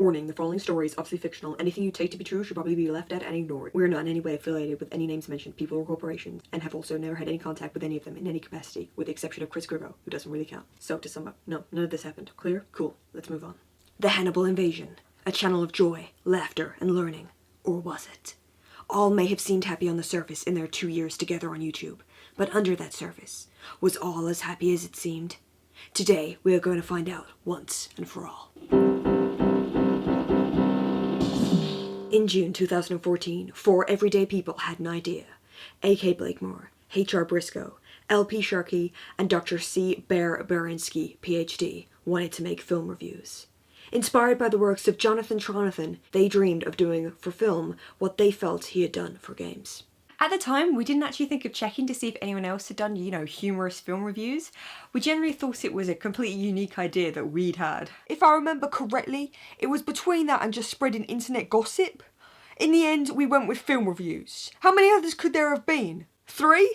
Warning, the following story is obviously fictional. Anything you take to be true should probably be left out and ignored. We are not in any way affiliated with any names mentioned, people or corporations, and have also never had any contact with any of them in any capacity, with the exception of Chris Grigo, who doesn't really count. So to sum up, no, none of this happened. Clear? Cool. Let's move on. The Hanable Invasion. A channel of joy, laughter, and learning. Or was it? All may have seemed happy on the surface in their 2 years together on YouTube, but under that surface, was all as happy as it seemed? Today, we are going to find out once and for all. In June 2014, 4 everyday people had an idea. A.K. Blakemore, H.R. Briscoe, L.P. Sharkey, and Dr. C. Bear Barinsky, Ph.D., wanted to make film reviews. Inspired by the works of JonTron, they dreamed of doing for film what they felt he had done for games. At the time, we didn't actually think of checking to see if anyone else had done, humorous film reviews. We generally thought it was a completely unique idea that we'd had. If I remember correctly, it was between that and just spreading internet gossip. In the end, we went with film reviews. How many others could there have been? 3?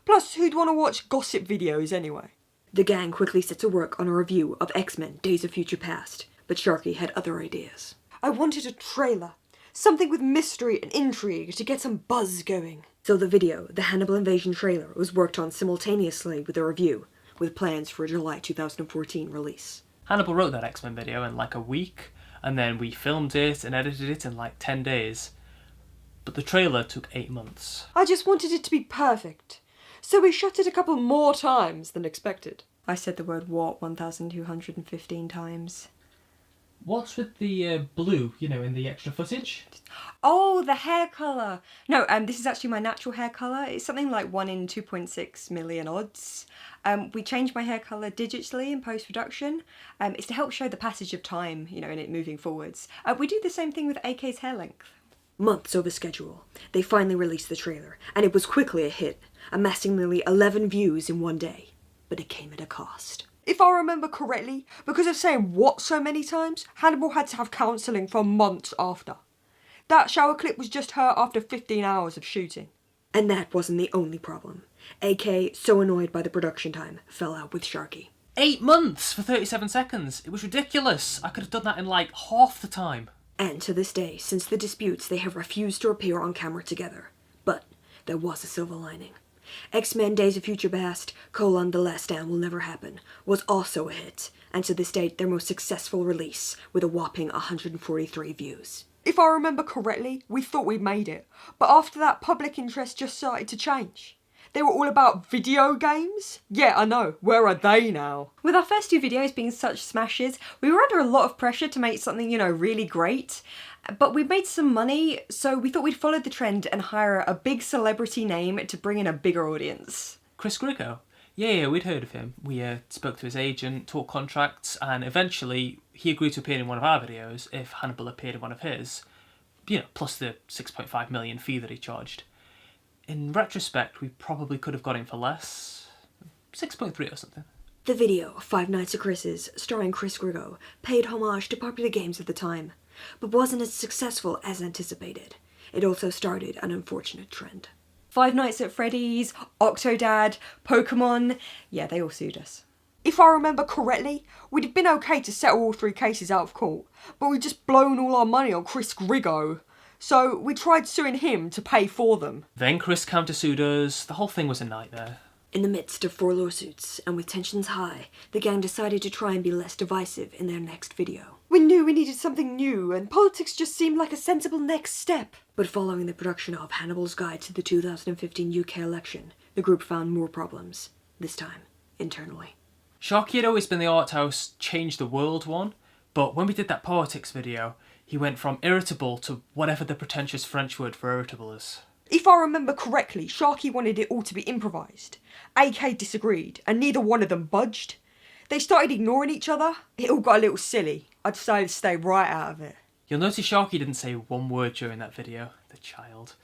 Plus, who'd want to watch gossip videos anyway? The gang quickly set to work on a review of X-Men Days of Future Past, but Sharkey had other ideas. I wanted a trailer. Something with mystery and intrigue to get some buzz going. So the video, the Hanable Invasion trailer, was worked on simultaneously with the review, with plans for a July 2014 release. Hanable wrote that X-Men video in like a week, and then we filmed it and edited it in like 10 days. But the trailer took 8 months. I just wanted it to be perfect. So we shot it a couple more times than expected. I said the word what 1,215 times. What's with the blue, in the extra footage? Oh, the hair colour! No, this is actually my natural hair colour. It's something like 1 in 2.6 million odds. We changed my hair colour digitally in post-production. It's to help show the passage of time, in it moving forwards. We do the same thing with AK's hair length. Months over schedule, they finally released the trailer, and it was quickly a hit, amassing nearly 11 views in one day. But it came at a cost. If I remember correctly, because of saying what so many times, Hanable had to have counselling for months after. That shower clip was just her after 15 hours of shooting. And that wasn't the only problem. AK, so annoyed by the production time, fell out with Sharkey. 8 months for 37 seconds! It was ridiculous! I could have done that in like half the time. And to this day, since the disputes, they have refused to appear on camera together. But there was a silver lining. X-Men Days of Future Past, The Last Stand Will Never Happen, was also a hit, and to this date their most successful release, with a whopping 143 views. If I remember correctly, we thought we'd made it, but after that public interest just started to change. They were all about video games? Yeah, I know. Where are they now? With our first 2 videos being such smashes, we were under a lot of pressure to make something, really great. But we made some money, so we thought we'd follow the trend and hire a big celebrity name to bring in a bigger audience. Chris Grigo? Yeah, we'd heard of him. We spoke to his agent, talked contracts, and eventually he agreed to appear in one of our videos if Hanable appeared in one of his. Plus the 6.5 million fee that he charged. In retrospect, we probably could have got him for less. 6.3 or something. The video, Five Nights at Chris's, starring Chris Grigo, paid homage to popular games of the time, but wasn't as successful as anticipated. It also started an unfortunate trend. Five Nights at Freddy's, Octodad, Pokemon, yeah, they all sued us. If I remember correctly, we'd have been okay to settle all 3 cases out of court, but we'd just blown all our money on Chris Grigo. So we tried suing him to pay for them. Then Chris countersued us. The whole thing was a nightmare. In the midst of 4 lawsuits, and with tensions high, the gang decided to try and be less divisive in their next video. We knew we needed something new, and politics just seemed like a sensible next step. But following the production of Hannibal's Guide to the 2015 UK election, the group found more problems, this time internally. Sharkey had always been the art house change the world one, but when we did that politics video, he went from irritable to whatever the pretentious French word for irritable is. If I remember correctly, Sharkey wanted it all to be improvised. AK disagreed, and neither one of them budged. They started ignoring each other. It all got a little silly. I decided to stay right out of it. You'll notice Sharkey didn't say one word during that video. The child.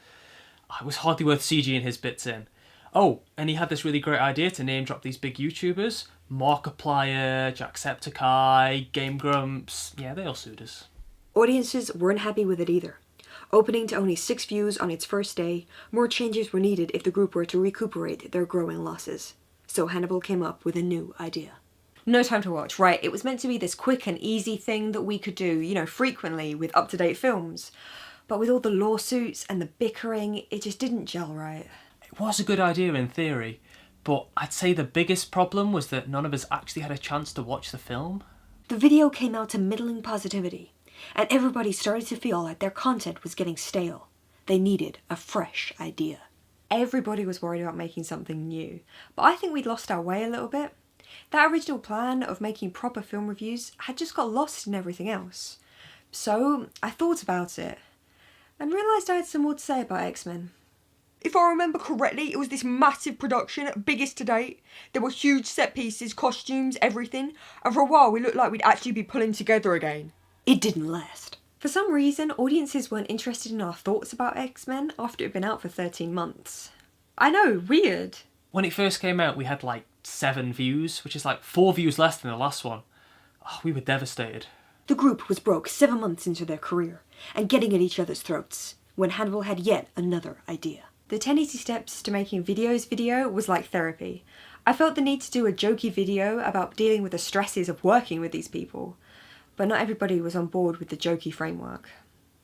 It was hardly worth CGing his bits in. Oh, and he had this really great idea to name drop these big YouTubers. Markiplier, Jacksepticeye, Game Grumps. Yeah, they all sued us. Audiences weren't happy with it either. Opening to only 6 views on its first day, more changes were needed if the group were to recuperate their growing losses. So Hanable came up with a new idea. No time to watch, right? It was meant to be this quick and easy thing that we could do, you know, frequently with up-to-date films. But with all the lawsuits and the bickering, it just didn't gel right. It was a good idea in theory, but I'd say the biggest problem was that none of us actually had a chance to watch the film. The video came out to middling positivity, and everybody started to feel like their content was getting stale. They needed a fresh idea. Everybody was worried about making something new, but I think we'd lost our way a little bit. That original plan of making proper film reviews had just got lost in everything else. So I thought about it, and realised I had some more to say about X-Men. If I remember correctly, it was this massive production, biggest to date. There were huge set pieces, costumes, everything, and for a while we looked like we'd actually be pulling together again. It didn't last. For some reason, audiences weren't interested in our thoughts about X-Men after it had been out for 13 months. I know, weird. When it first came out, we had like 7 views, which is like 4 views less than the last one. Oh, we were devastated. The group was broke 7 months into their career, and getting at each other's throats, when Hannibal had yet another idea. The 10 Easy Steps to Making Videos video was like therapy. I felt the need to do a jokey video about dealing with the stresses of working with these people, but not everybody was on board with the jokey framework.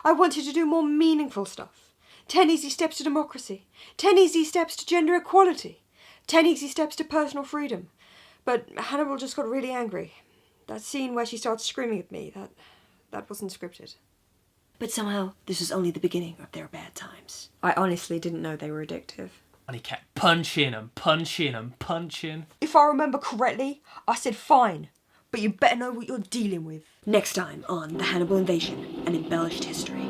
I wanted to do more meaningful stuff. 10 easy steps to democracy. 10 easy steps to gender equality. 10 easy steps to personal freedom. But Hannibal just got really angry. That scene where she starts screaming at me, that wasn't scripted. But somehow, this was only the beginning of their bad times. I honestly didn't know they were addictive. And he kept punching and punching and punching. If I remember correctly, I said fine, but you better know what you're dealing with. Next time on the Hanable Invasion, an embellished history.